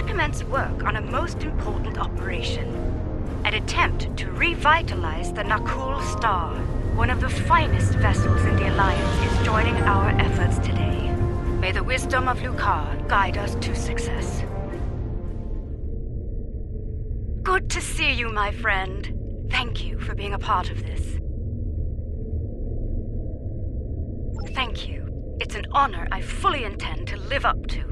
to commence work on a most important operation. An attempt to revitalize the Nakul Star. One of the finest vessels in the Alliance is joining our efforts today. May the wisdom of Lukar guide us to success. Good to see you, my friend. Thank you for being a part of this. Thank you. It's an honor I fully intend to live up to.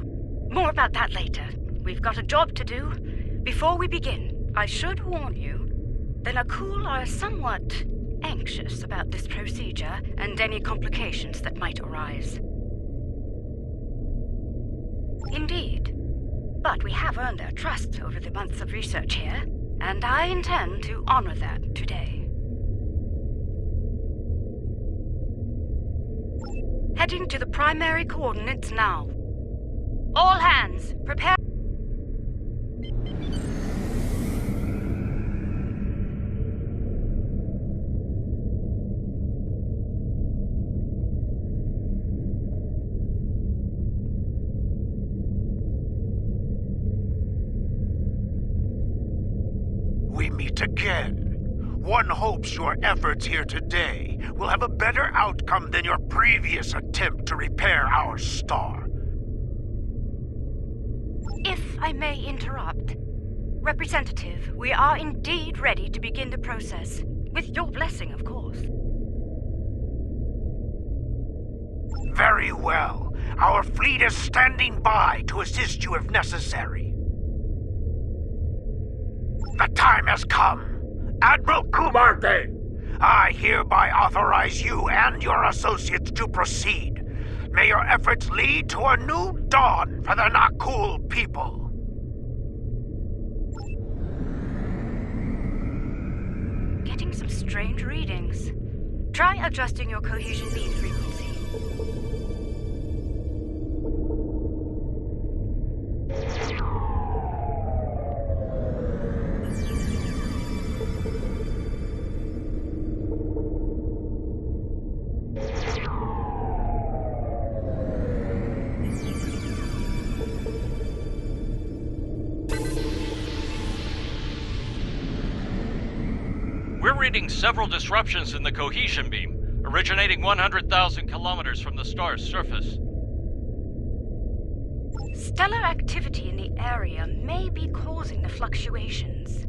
More about that later. We've got a job to do. Before we begin, I should warn you, the Nakul are somewhat anxious about this procedure and any complications that might arise. Indeed. But we have earned their trust over the months of research here, and I intend to honor that today. Heading to the primary coordinates now. All hands, prepare. We meet again. One hopes your efforts here today will have a better outcome than your previous attempt to repair our star. If I may interrupt. Representative, we are indeed ready to begin the process. With your blessing, of course. Very well. Our fleet is standing by to assist you if necessary. The time has come. Admiral Kumarte, I hereby authorize you and your associates to proceed. May your efforts lead to a new dawn for the Nakul people. Getting some strange readings. Try adjusting your cohesion beam frequency. We're reading several disruptions in the cohesion beam, originating 100,000 kilometers from the star's surface. Stellar activity in the area may be causing the fluctuations.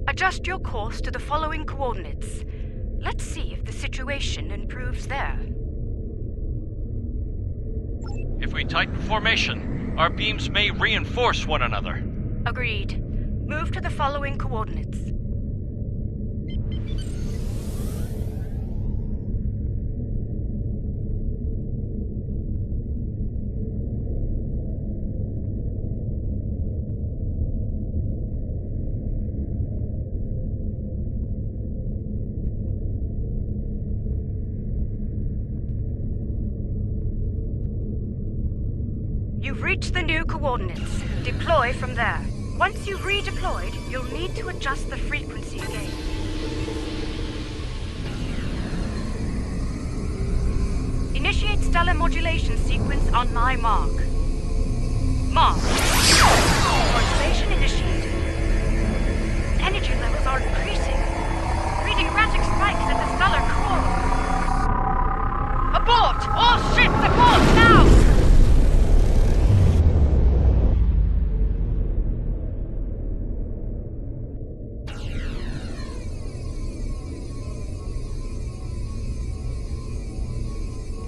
Adjust your course to the following coordinates. Let's see if the situation improves there. If we tighten formation, our beams may reinforce one another. Agreed. Move to the following coordinates. You've reached the new coordinates. Deploy from there. Once you've redeployed, you'll need to adjust the frequency again. Initiate stellar modulation sequence on my mark. Mark. Modulation initiated. Energy levels are increasing. Reading erratic spikes at the stellar core. Abort! All ships abort now!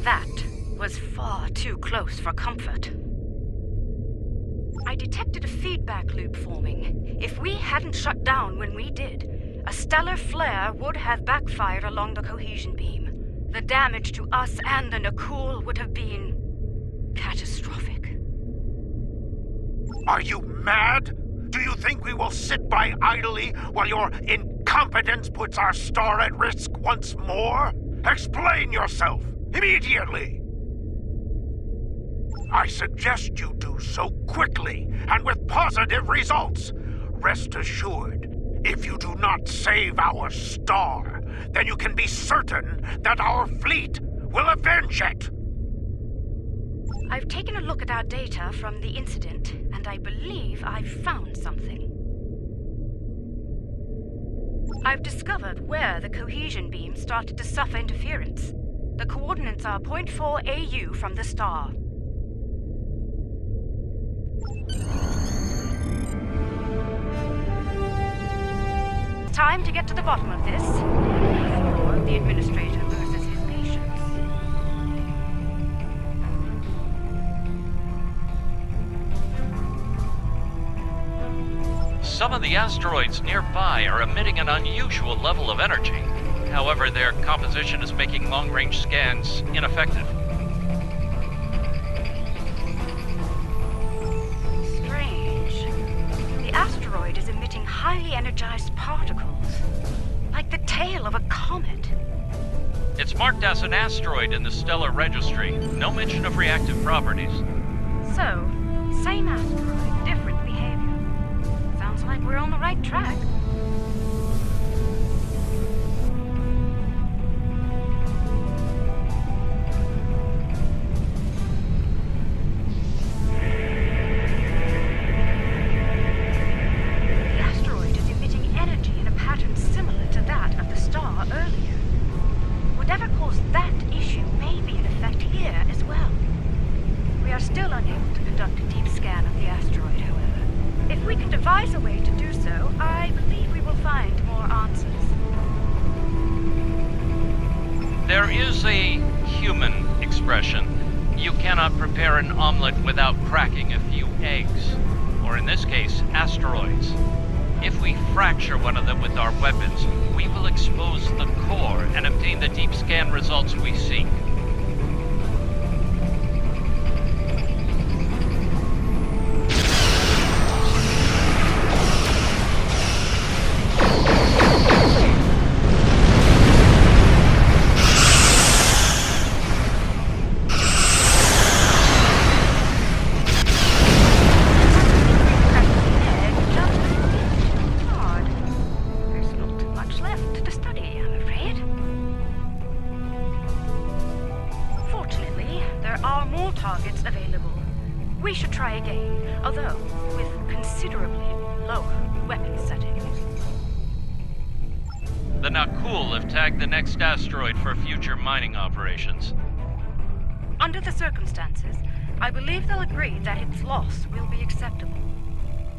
That was far too close for comfort. I detected a feedback loop forming. If we hadn't shut down when we did, a stellar flare would have backfired along the cohesion beam. The damage to us and the Nakul would have been catastrophic. Are you mad? Do you think we will sit by idly while your incompetence puts our star at risk once more? Explain yourself! Immediately! I suggest you do so quickly and with positive results. Rest assured, if you do not save our star, then you can be certain that our fleet will avenge it. I've taken a look at our data from the incident, and I believe I've found something. I've discovered where the cohesion beam started to suffer interference. The coordinates are 0.4 AU from the star. Time to get to the bottom of this, before the administrator loses his patience. Some of the asteroids nearby are emitting an unusual level of energy. However, their composition is making long-range scans ineffective. Strange. The asteroid is emitting highly energized particles, like the tail of a comet. It's marked as an asteroid in the stellar registry. No mention of reactive properties. So, same asteroid, different behavior. Sounds like we're on the right track. The asteroid is emitting energy in a pattern similar to that of the star earlier. Whatever caused that issue may be in effect here as well. We are still unable to conduct a deep scan of the asteroid, however. If we can devise a way to do so, I believe we will find more answers. There is a human expression. You cannot prepare an omelet without cracking a few eggs. Or in this case, asteroids. If we fracture one of them with our weapons, we will expose the core and obtain the deep scan results we seek. Targets available. We should try again, although with considerably lower weapon settings. The Nakul have tagged the next asteroid for future mining operations. Under the circumstances, I believe they'll agree that its loss will be acceptable.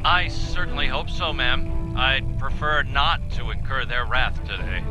I certainly hope so, ma'am. I'd prefer not to incur their wrath today.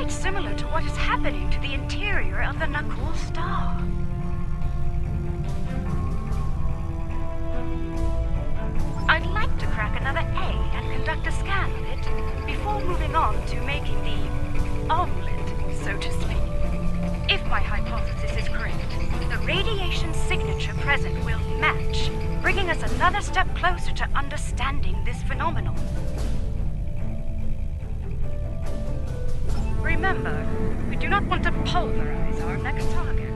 Similar to what is happening to the interior of the Nakul star. I'd like to crack another egg and conduct a scan of it before moving on to making the omelet, so to speak. If my hypothesis is correct, the radiation signature present will match, bringing us another step closer to understanding this phenomenon. Remember, we do not want to pulverize our next target.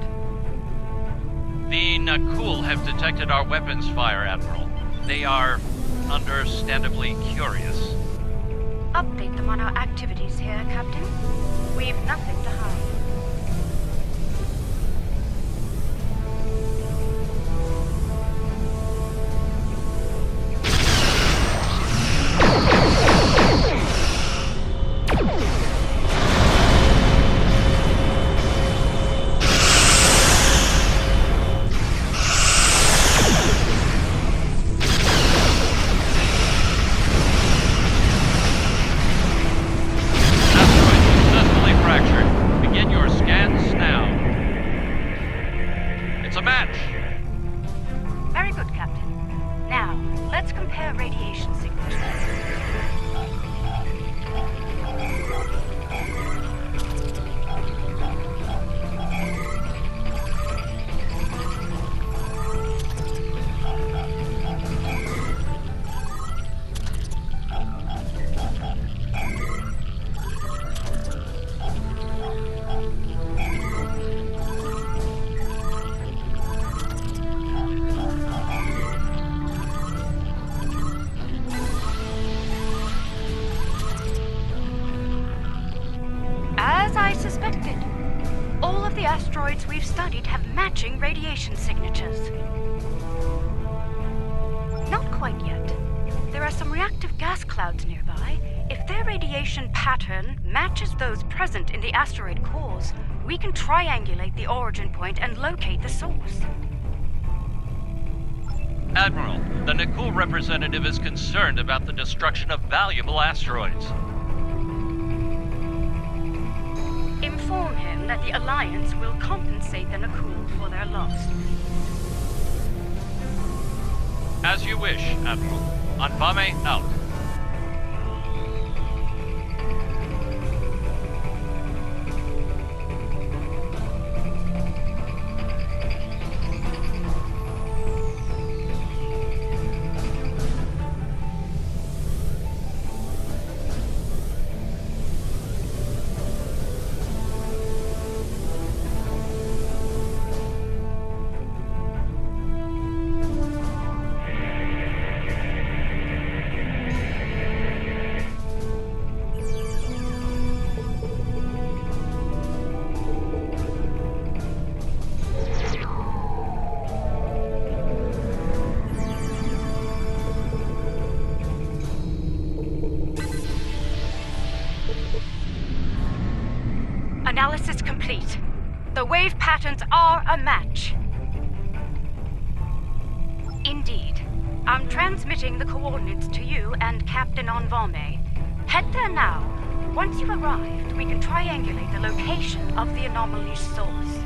The Nakul have detected our weapons fire, Admiral. They are understandably curious. Update them on our activities here, Captain. We've nothing to hide. compare radiation signatures. As I suspected, all of the asteroids we've studied have matching radiation signatures. Not quite yet. There are some reactive gas clouds nearby. If their radiation pattern matches those present in the asteroid cores, we can triangulate the origin point and locate the source. Admiral, the Nakul representative is concerned about the destruction of valuable asteroids. Inform him that the Alliance will compensate the Nakul for their loss. As you wish, Admiral. Anvame out. Analysis complete. The wave patterns are a match. Indeed. I'm transmitting the coordinates to you and Captain Anvame. Head there now. Once you've arrived, we can triangulate the location of the anomaly's source.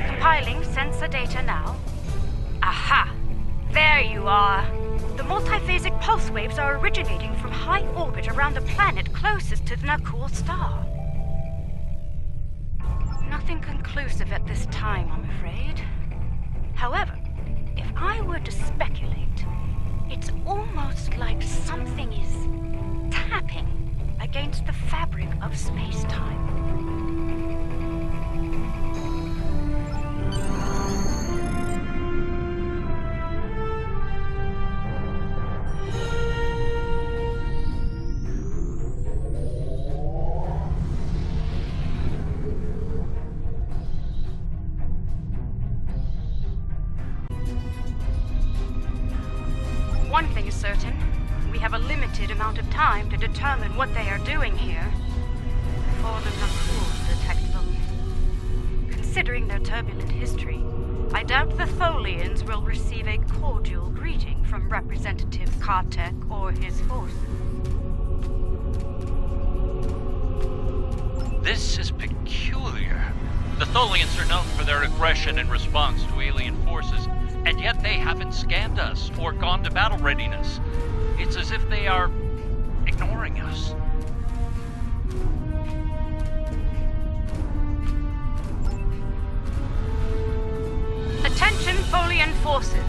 Compiling sensor data now. Aha! There you are. The multiphasic pulse waves are originating from high orbit around the planet closest to the Nakul star. Nothing conclusive at this time, I'm afraid. However, if I were to speculate, it's almost like something is tapping against the fabric of space-time. One thing is certain. We have a limited amount of time to determine what they are doing here. Before the Nakul detect them. Considering their turbulent history, I doubt the Tholians will receive a cordial greeting from Representative Kartek or his forces. This is peculiar. The Tholians are known for their aggression in response to alien forces, and yet they haven't scanned us or gone to battle readiness. It's as if they are ignoring us. Attention, Tholian forces.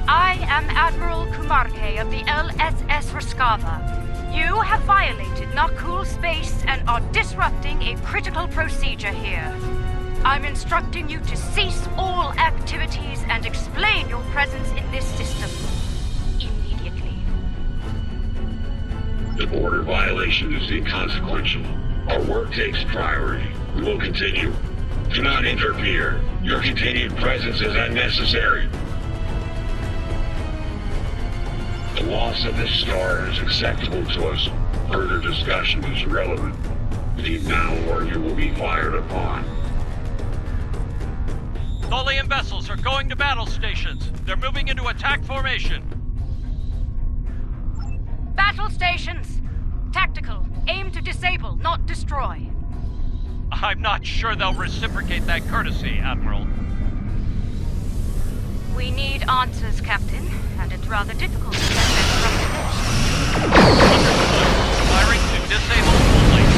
I am Admiral Kumarke of the LSS Raskava. You have violated Nakul space and are disrupting a critical procedure here. I'm instructing you to cease all activities and explain your presence in this system immediately. The border violation is inconsequential. Our work takes priority. We will continue. Do not interfere. Your continued presence is unnecessary. The loss of this star is acceptable to us. Further discussion is irrelevant. Leave now or you will be fired upon. Tholian vessels are going to battle stations. They're moving into attack formation. Battle stations! Tactical. Aim to disable, not destroy. I'm not sure they'll reciprocate that courtesy, Admiral. We need answers, Captain, and it's rather difficult to get them from the Understood. Firing to disable only.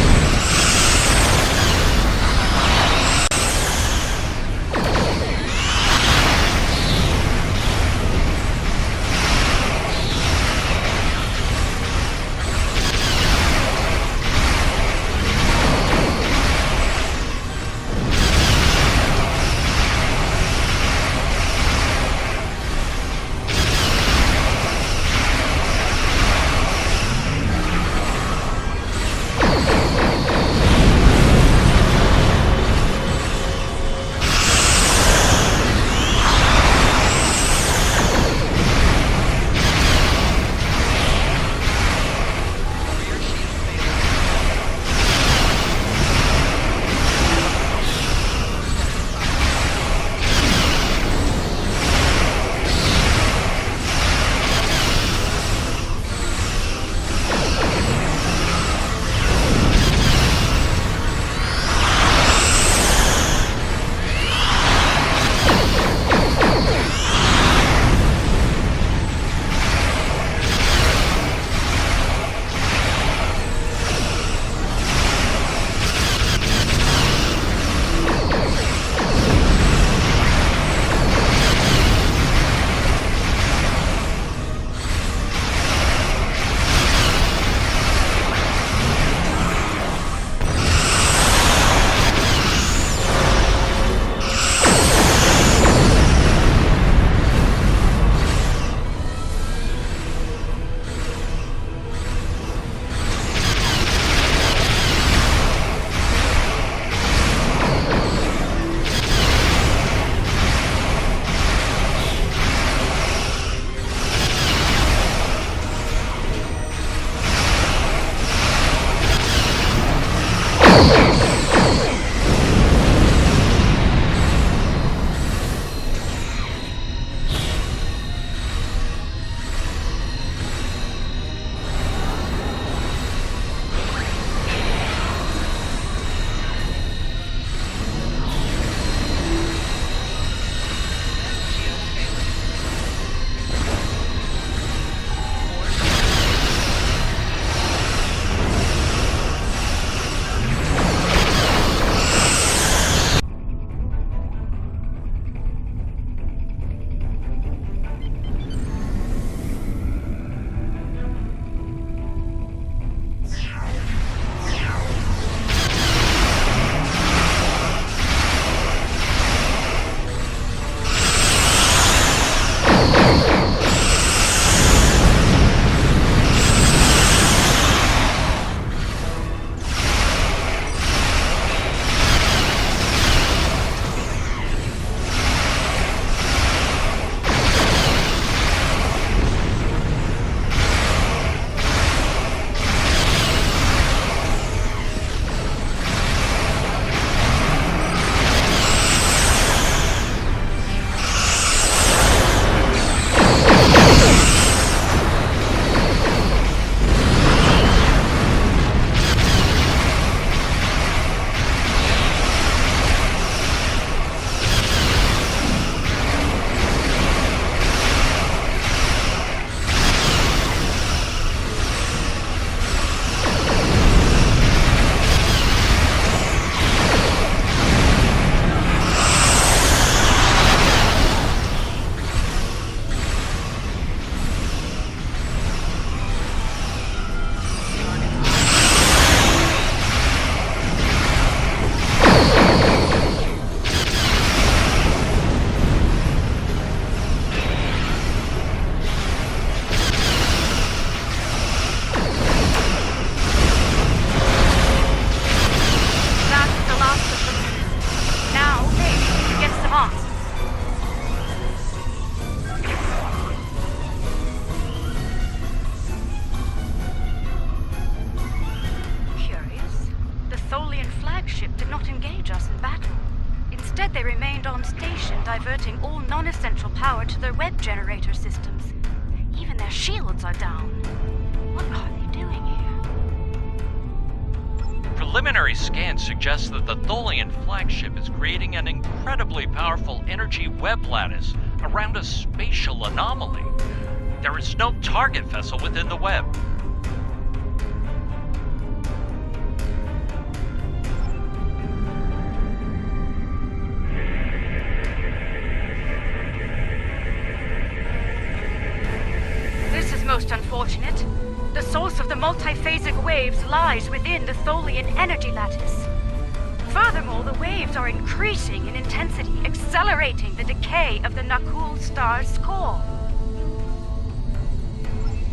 engage us in battle. Instead, they remained on station, diverting all non-essential power to their web generator systems. Even their shields are down. What are they doing here? Preliminary scans suggest that the Tholian flagship is creating an incredibly powerful energy web lattice around a spatial anomaly. There is no target vessel within the web. This is most unfortunate. The source of the multiphasic waves lies within the Tholian energy lattice. Furthermore, the waves are increasing in intensity, accelerating the decay of the Nakul star's core.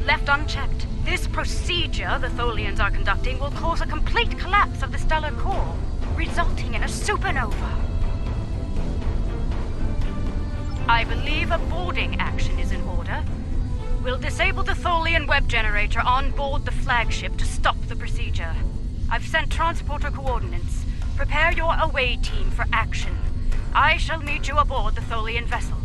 Left unchecked, this procedure the Tholians are conducting will cause a complete collapse of the stellar core, resulting in a supernova. I believe a boarding action is in order. We'll disable the Tholian web generator on board the flagship to stop the procedure. I've sent transporter coordinates. Prepare your away team for action. I shall meet you aboard the Tholian vessel.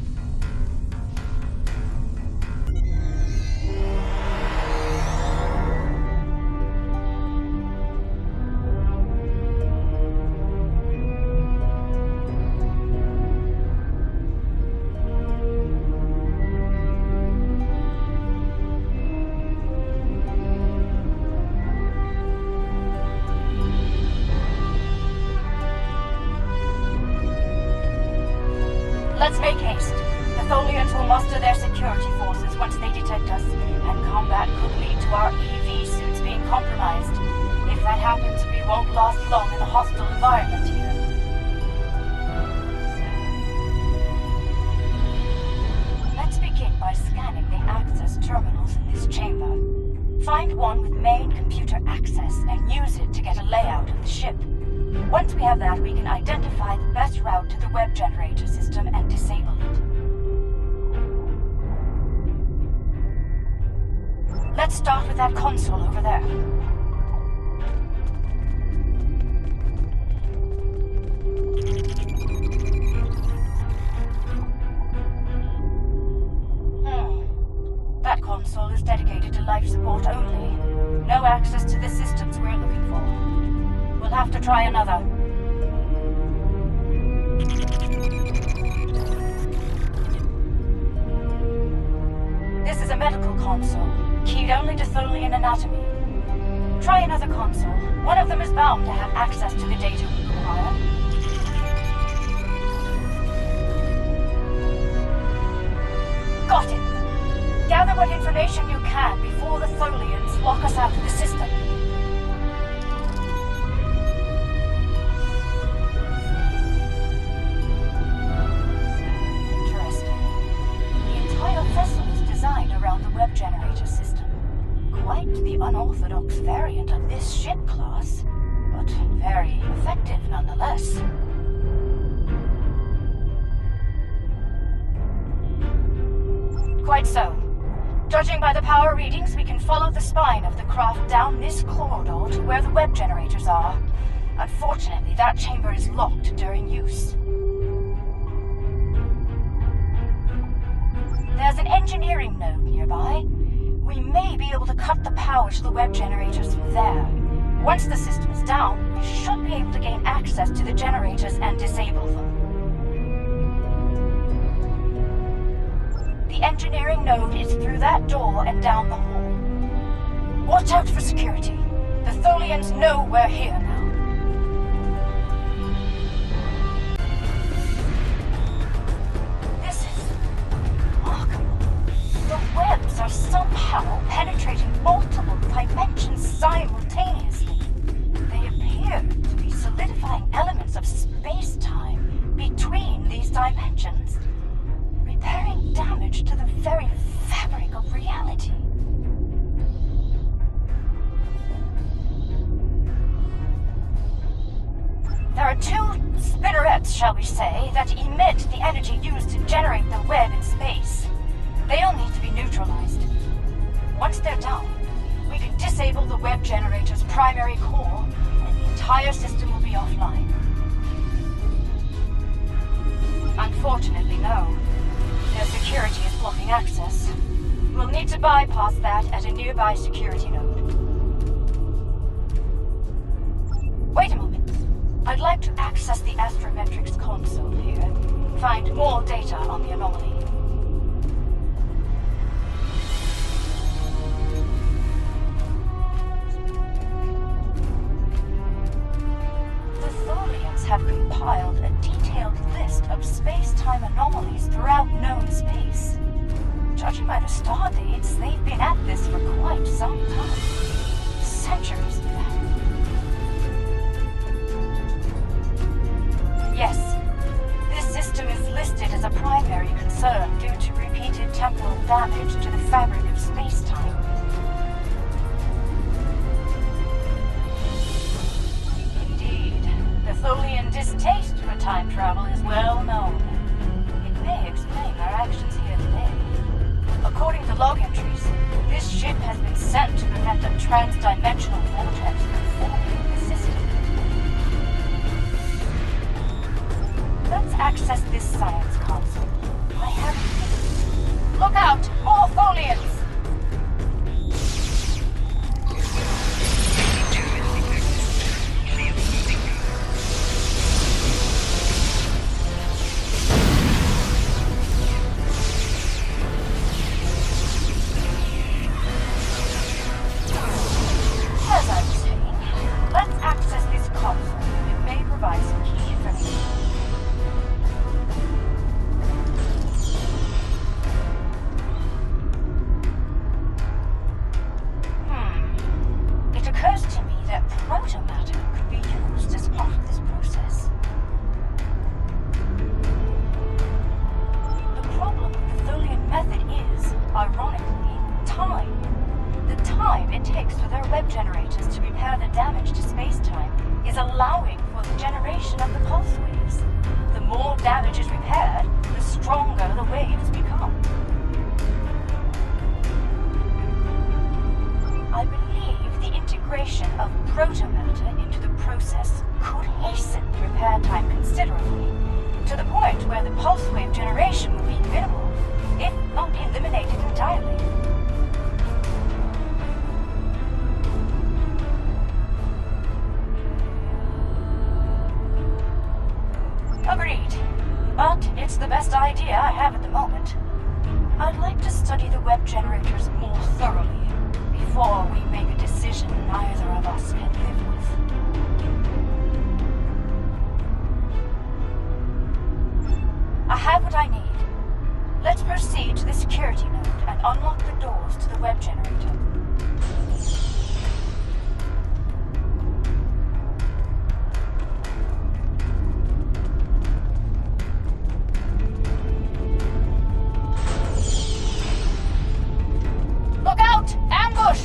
Let's make haste. The Tholians will muster their security forces once they detect us, and combat could lead to our EV suits being compromised. If that happens, we won't last long in a hostile environment here. Let's begin by scanning the access terminals in this chamber. Find one with main computer access and use it to get a layout of the ship. Once we have that, we can identify the best route to the web generator system and disable it. Let's start with that console over there. That console is dedicated to life support only. No access to the systems we're looking for. We'll have to try another. This is a medical console, keyed only to Tholian anatomy. Try another console. One of them is bound to have access to the data we require. Got it! Gather what information you can before the Tholians lock us out of the system. Generator system. Quite the unorthodox variant of this ship class, but very effective nonetheless. Quite so. Judging by the power readings, we can follow the spine of the craft down this corridor to where the web generators are. Unfortunately, that chamber is locked during use. There's an engineering node nearby. We may be able to cut the power to the web generators from there. Once the system is down, we should be able to gain access to the generators and disable them. The engineering node is through that door and down the hall. Watch out for security. The Tholians know we're here now. The webs are somehow penetrating multiple dimensions simultaneously. They appear to be solidifying elements of space-time between these dimensions, repairing damage to the very fabric of reality. There are two spinnerets, shall we say, that emit the energy used to generate the web in space. They'll need to be neutralized. Once they're down, we can disable the web generator's primary core, and the entire system will be offline. Unfortunately, no. Their security is blocking access. We'll need to bypass that at a nearby security node. Wait a moment. I'd like to access the astrometrics console here. Find more data on the anomaly. The Tholians have compiled a detailed list of space-time anomalies throughout known space. Judging by the star dates, they've been at this for quite some time. Centuries, in fact. Yes, this system is listed as a primary concern due to repeated temporal damage to the fabric of space-time. Indeed, the Tholian distaste for time travel is well known. It may explain our actions here today. According to log entries, this ship has been sent to prevent a trans-dimensional vortex from forming in the system. Let's access this science console. I have it. Look out! More Tholians! As I was saying, let's access this console. It may provide some key information. It occurs to me that protomatter could be used as part of this process. The problem with the Tholian method is, ironically, time. The time it takes for their web generators to repair the damage to space-time is allowing for the generation of the pulse waves. The more damage is repaired, the stronger the waves become. I believe the integration of protomatter into the process could hasten the repair time considerably, to the point where the pulse wave generation would be minimal, if not eliminated entirely. Agreed. But it's the best idea I have at the moment. I'd like to study the web generators more thoroughly before we make a decision neither of us can live with. I have what I need. Let's proceed to the security node and unlock the doors to the web generator. Look out! Ambush!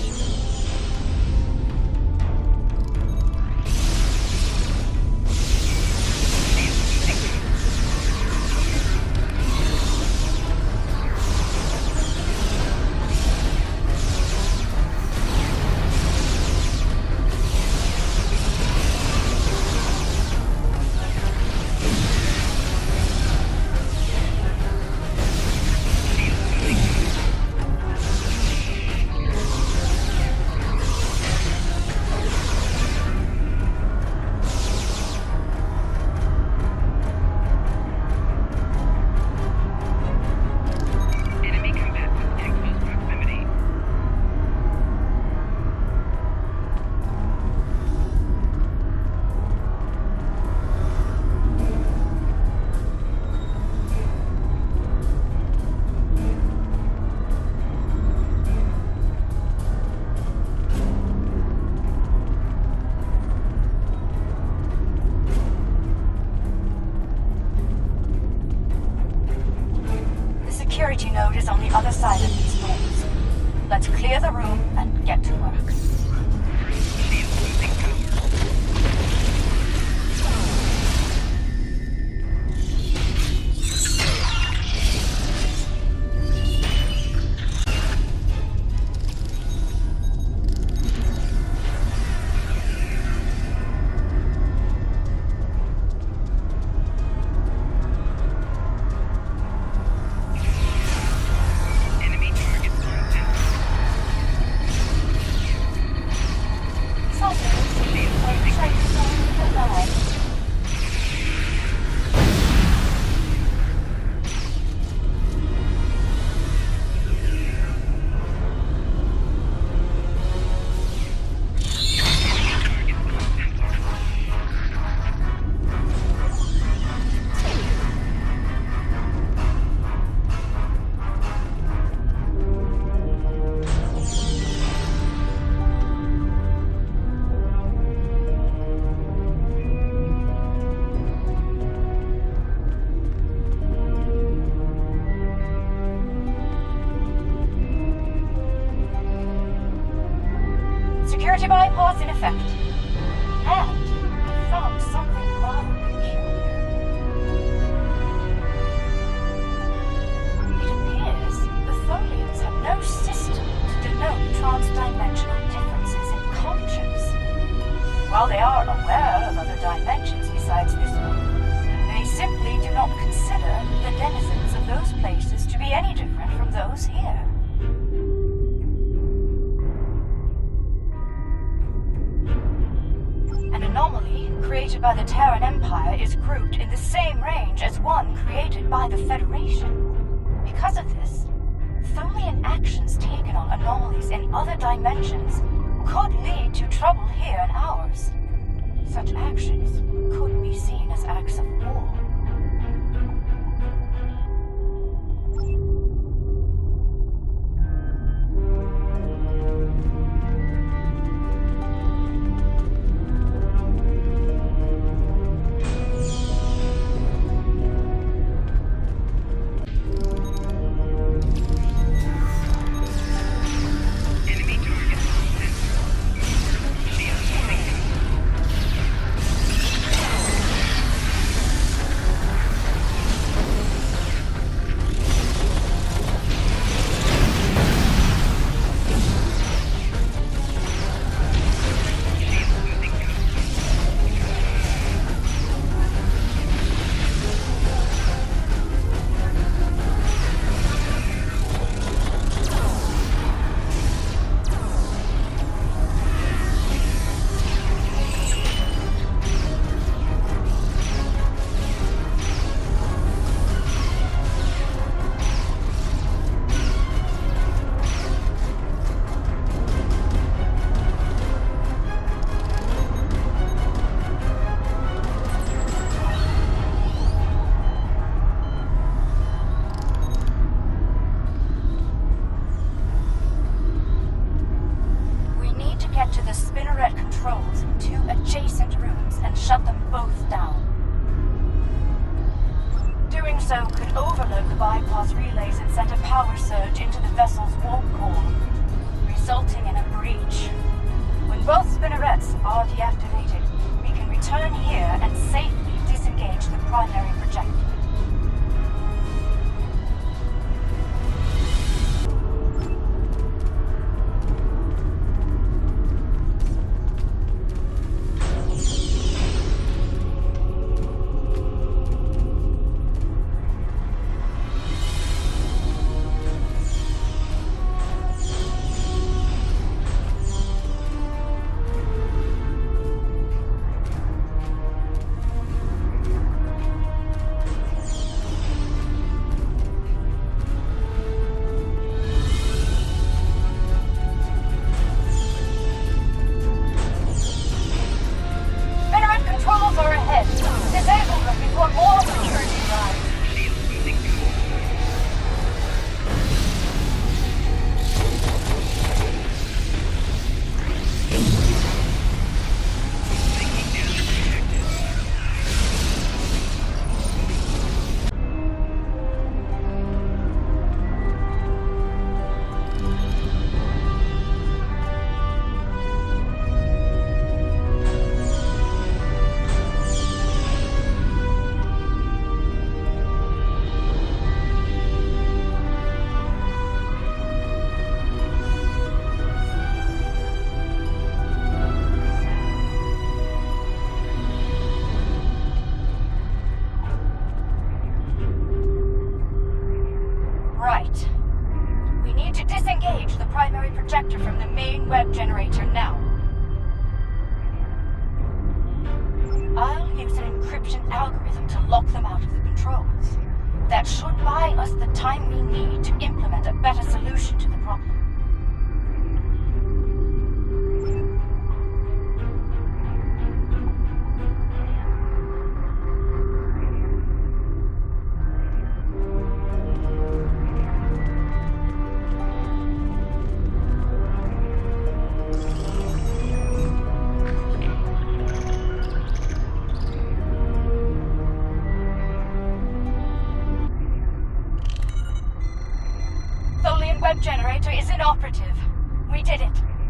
Security bypass in effect. And we found something rather peculiar. It appears the Tholians have no system to denote transdimensional differences in cultures. While they are aware of other dimensions besides this one, they simply do not consider the denizens of those places to be any different from those here. An anomaly created by the Terran Empire is grouped in the same range as one created by the Federation. Because of this, Tholian actions taken on anomalies in other dimensions could lead to trouble here in ours. Such actions could be seen as acts of war.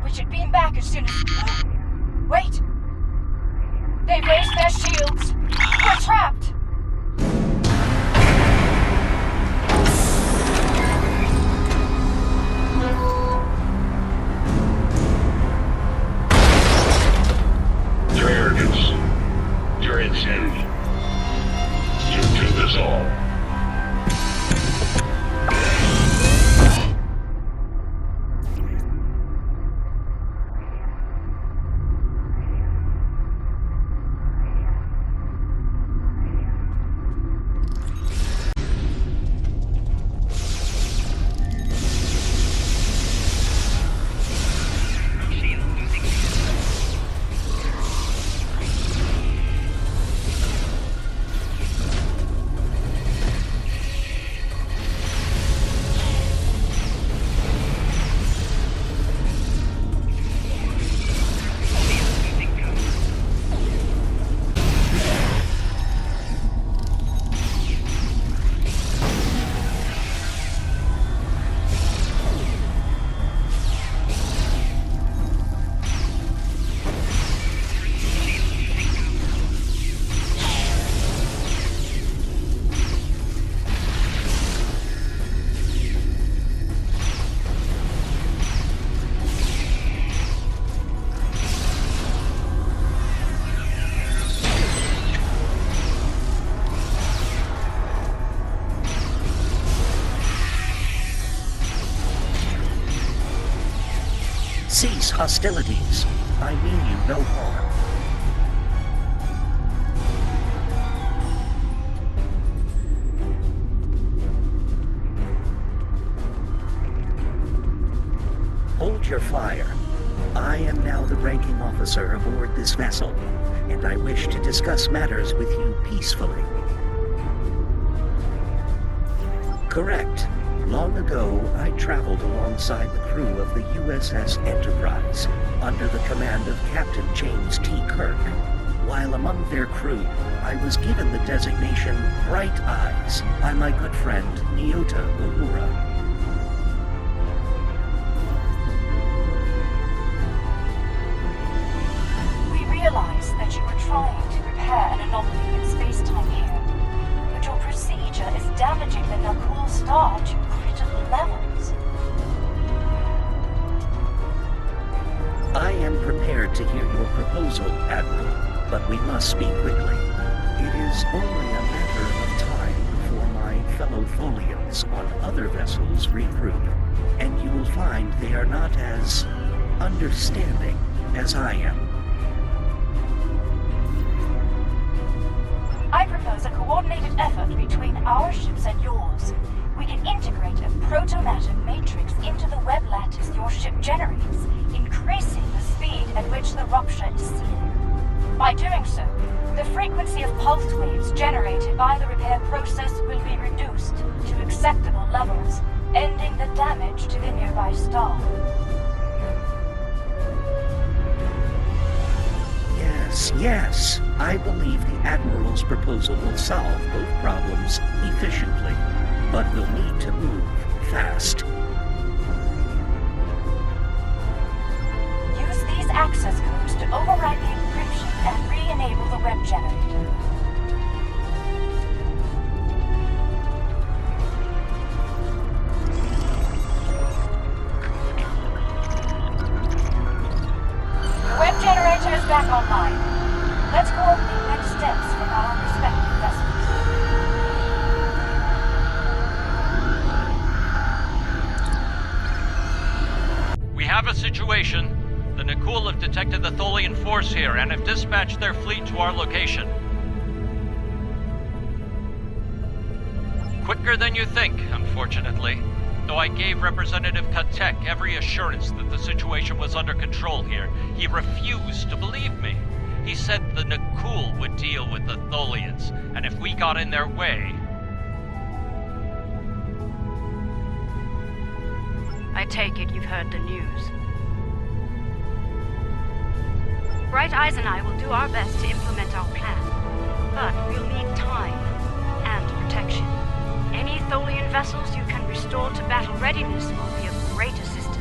We should beam back as soon as... Wait! They've raised their shields! We're trapped! Your arrogance. Your insanity. You do this all. Cease hostilities. I mean you no harm. Hold your fire. I am now the ranking officer aboard this vessel, and I wish to discuss matters with you peacefully. Correct. Long ago, I traveled alongside the crew of the USS Enterprise, under the command of Captain James T. Kirk. While among their crew, I was given the designation Bright Eyes by my good friend Nyota Uhura. We realize that you are trying to repair an anomaly in space-time here, but your procedure is damaging the Nakul star to critical levels. I am prepared to hear your proposal, Admiral, but we must speak quickly. It is only a matter of time before my fellow Tholians on other vessels regroup, and you will find they are not as understanding as I am. I propose a coordinated effort between our ships and yours. We can integrate a protomatter matrix into the web lattice your ship generates, increasing the speed at which the rupture is seen. By doing so, the frequency of pulse waves generated by the repair process will be reduced to acceptable levels, ending the damage to the nearby star. Yes, I believe the Admiral's proposal will solve both problems efficiently, but we'll need to move fast. Use these access codes to override the encryption and re-enable the web generator. The web generator is back online. Let's coordinate next steps from our respective vessels. We have a situation. The Nakul have detected the Tholian force here and have dispatched their fleet to our location. Quicker than you think, unfortunately. Though I gave Representative Katek every assurance that the situation was under control here, he refused to believe me. He said the Nakul would deal with the Tholians, and if we got in their way... I take it you've heard the news. Bright Eyes and I will do our best to implement our plan, but we'll need time and protection. Any Tholian vessels you can restore to battle readiness will be of great assistance.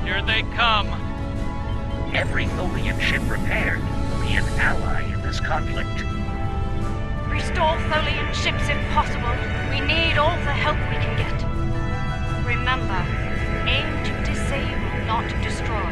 Here they come. Every Tholian ship repaired will be an ally in this conflict. Restore Tholian ships if possible. We need all the help we can get. Remember, aim to disable, not destroy.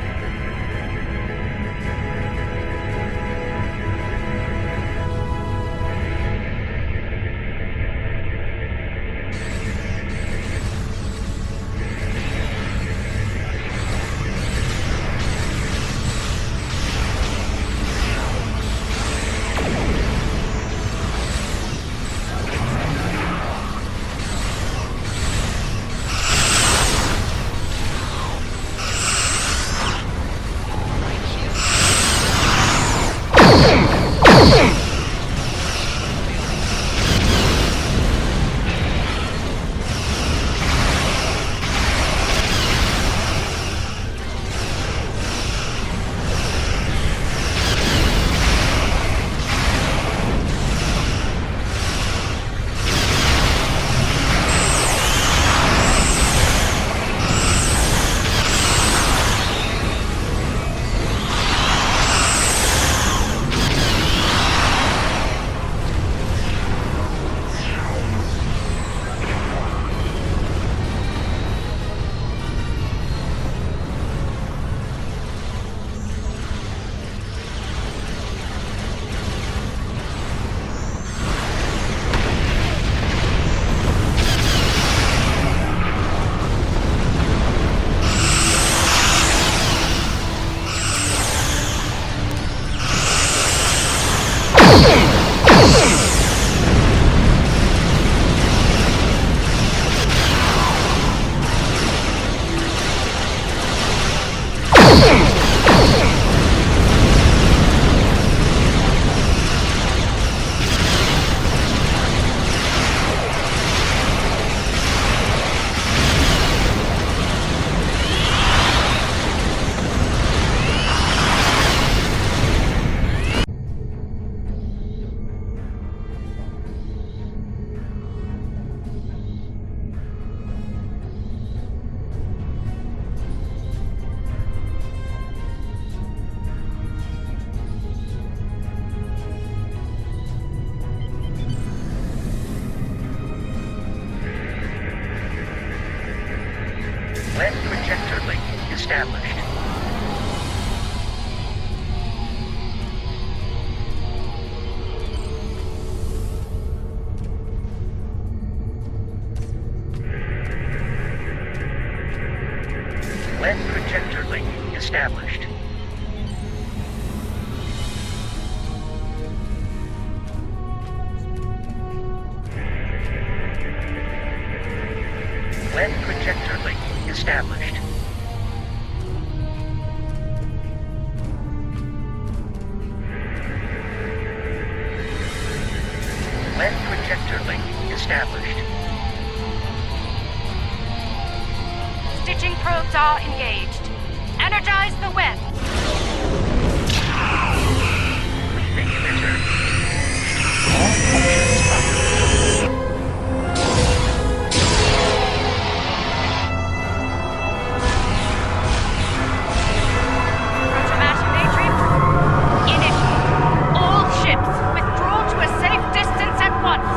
Led projector link established. Led projector link established. Led projector link established. Led projector link established. Stitching probes are engaged. Energize the web. Leaving emitter. All functions operational. Protomatter initiate. All ships withdraw to a safe distance at once.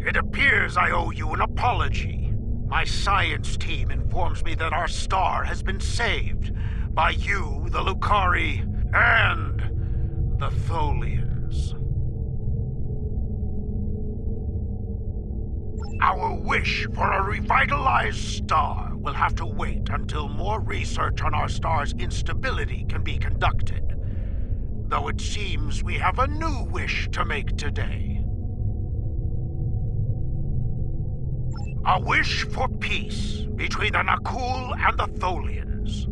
It appears I owe you an apology. My science team informs me that our star has been saved by you, the Lukari, and the Tholians. Our wish for a revitalized star will have to wait until more research on our star's instability can be conducted. Though it seems we have a new wish to make today. A wish for peace between the Nakul and the Tholians.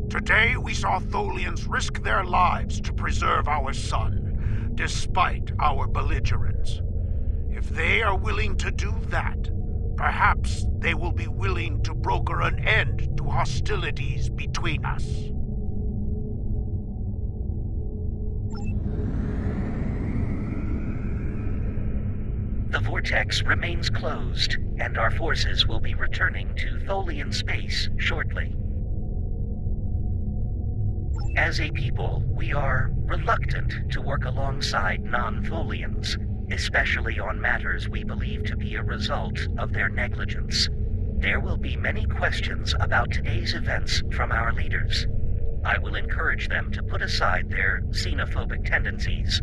Today we saw Tholians risk their lives to preserve our sun, despite our belligerence. If they are willing to do that, perhaps they will be willing to broker an end to hostilities between us. The vortex remains closed, and our forces will be returning to Tholian space shortly. As a people, we are reluctant to work alongside non-Tholians, especially on matters we believe to be a result of their negligence. There will be many questions about today's events from our leaders. I will encourage them to put aside their xenophobic tendencies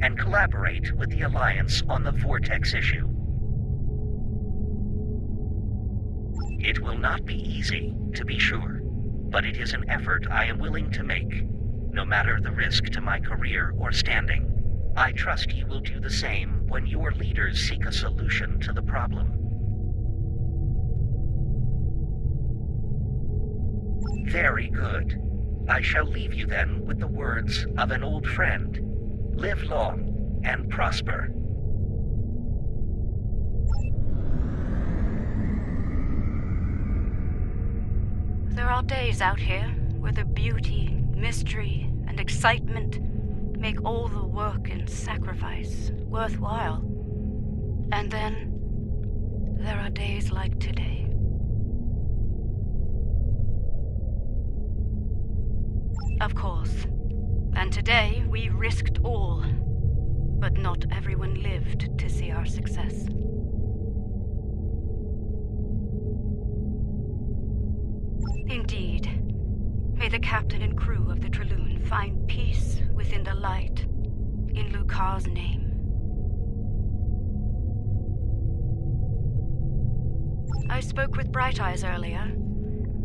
and collaborate with the Alliance on the Vortex issue. It will not be easy, to be sure, but it is an effort I am willing to make, no matter the risk to my career or standing. I trust you will do the same when your leaders seek a solution to the problem. Very good. I shall leave you then with the words of an old friend. Live long and prosper. There are days out here where the beauty, mystery, and excitement make all the work and sacrifice worthwhile. And then there are days like today. Of course. And today we risked all, but not everyone lived to see our success. Indeed. May the captain and crew of the Traloon find peace within the light, in Lukar's name. I spoke with Bright Eyes earlier,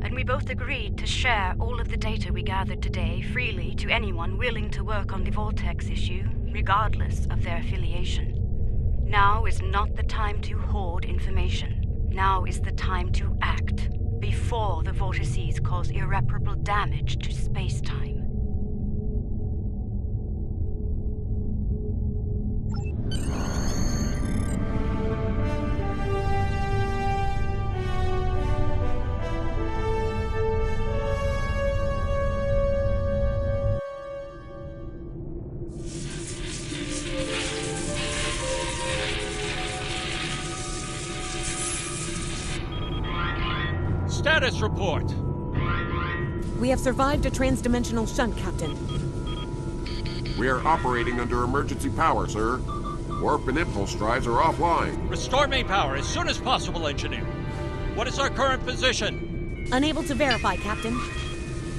and we both agreed to share all of the data we gathered today freely to anyone willing to work on the Vortex issue, regardless of their affiliation. Now is not the time to hoard information. Now is the time to act, before the vortices cause irreparable damage to space-time. Status report. We have survived a transdimensional shunt, Captain. We are operating under emergency power, sir. Warp and impulse drives are offline. Restore main power as soon as possible, Engineer. What is our current position? Unable to verify, Captain.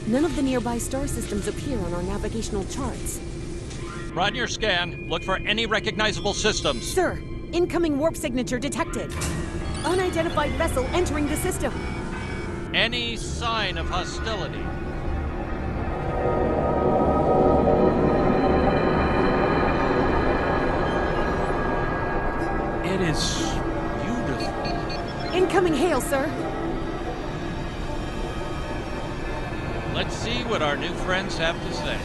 None of the nearby star systems appear on our navigational charts. Run your scan. Look for any recognizable systems. Sir, incoming warp signature detected. Unidentified vessel entering the system. Any sign of hostility? It is beautiful. Incoming hail, sir. Let's see what our new friends have to say.